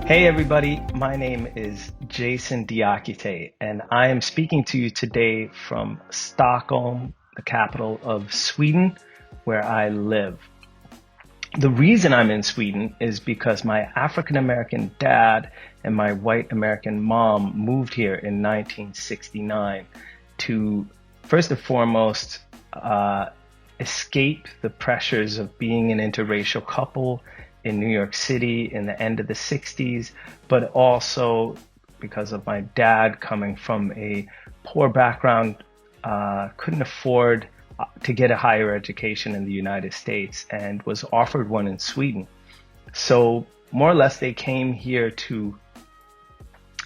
Hey everybody, my name is Jason Diakité, and I am speaking to you today from Stockholm, the capital of Sweden, where I live. The reason I'm in Sweden is because my African American dad and my white American mom moved here in 1969 to, first and foremost, escape the pressures of being an interracial couple in New York City in the end of the 60s, but also because of my dad coming from a poor background, couldn't afford to get a higher education in the United States and was offered one in Sweden. So more or less they came here to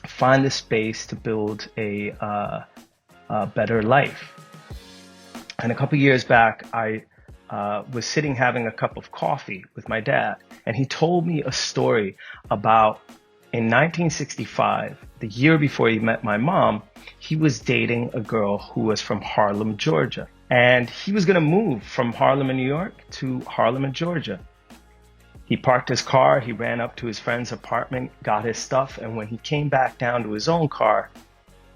find the space to build a better life. And a couple years back, I was sitting having a cup of coffee with my dad, and he told me a story about in 1965, the year before he met my mom, he was dating a girl who was from Harlem, Georgia. And he was going to move from Harlem in New York to Harlem in Georgia. He parked his car, he ran up to his friend's apartment, got his stuff, and when he came back down to his own car,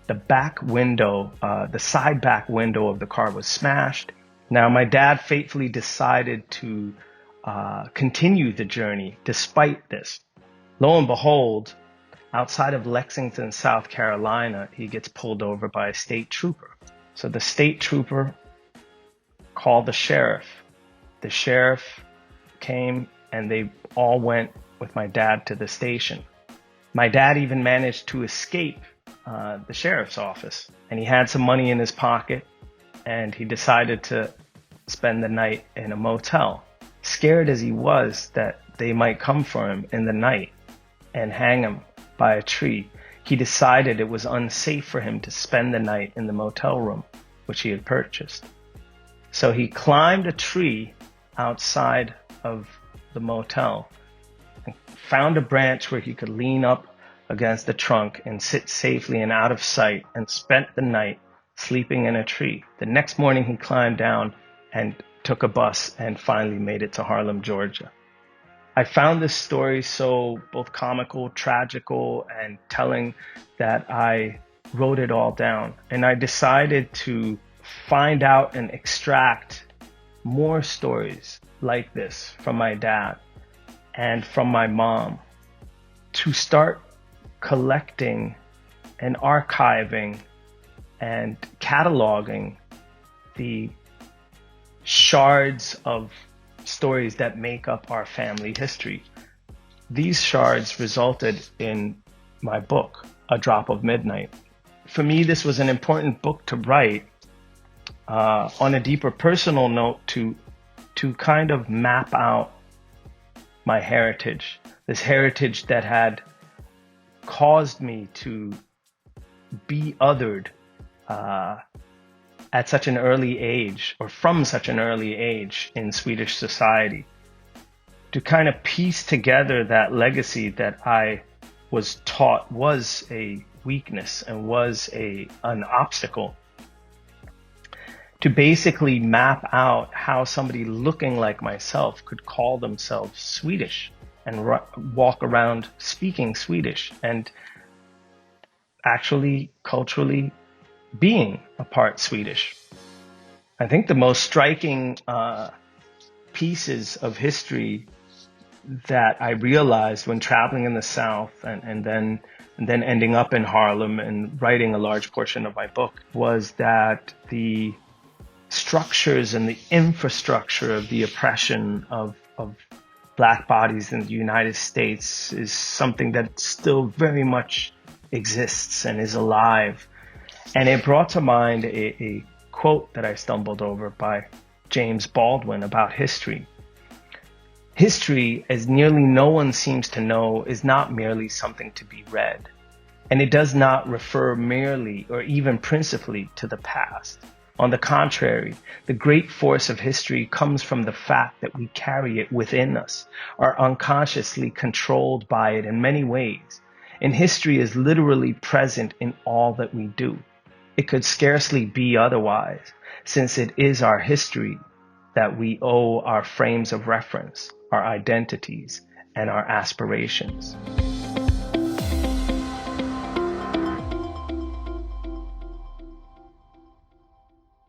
the back window, the side back window of the car was smashed. Now, my dad faithfully decided to continue the journey despite this. Lo and behold, outside of Lexington, South Carolina, he gets pulled over by a state trooper. So the state trooper called the sheriff. The sheriff came and they all went with my dad to the station. My dad even managed to escape the sheriff's office, and he had some money in his pocket, and he decided to spend the night in a motel. Scared as he was that they might come for him in the night and hang him by a tree, he decided it was unsafe for him to spend the night in the motel room, which he had purchased. So he climbed a tree outside of the motel and found a branch where he could lean up against the trunk and sit safely and out of sight, and spent the night sleeping in a tree. The next morning he climbed down and took a bus and finally made it to Harlem, Georgia. I found this story so both comical, tragical, and telling that I wrote it all down. And I decided to find out and extract more stories like this from my dad and from my mom, to start collecting and archiving and cataloging the shards of stories that make up our family history. These shards resulted in my book, A Drop of Midnight. For me, this was an important book to write on a deeper personal note, to kind of map out my heritage, this heritage that had caused me to be othered at such an early age, or from such an early age in Swedish society, to kind of piece together that legacy that I was taught was a weakness and was an obstacle, to basically map out how somebody looking like myself could call themselves Swedish and walk around speaking Swedish and actually culturally being a part Swedish. I think the most striking pieces of history that I realized when traveling in the South and then ending up in Harlem and writing a large portion of my book was that the structures and the infrastructure of the oppression of Black bodies in the United States is something that still very much exists and is alive. And it brought to mind a quote that I stumbled over by James Baldwin about history. History, as nearly no one seems to know, is not merely something to be read. And it does not refer merely or even principally to the past. On the contrary, the great force of history comes from the fact that we carry it within us, are unconsciously controlled by it in many ways. And history is literally present in all that we do. It could scarcely be otherwise, since it is our history that we owe our frames of reference, our identities, and our aspirations.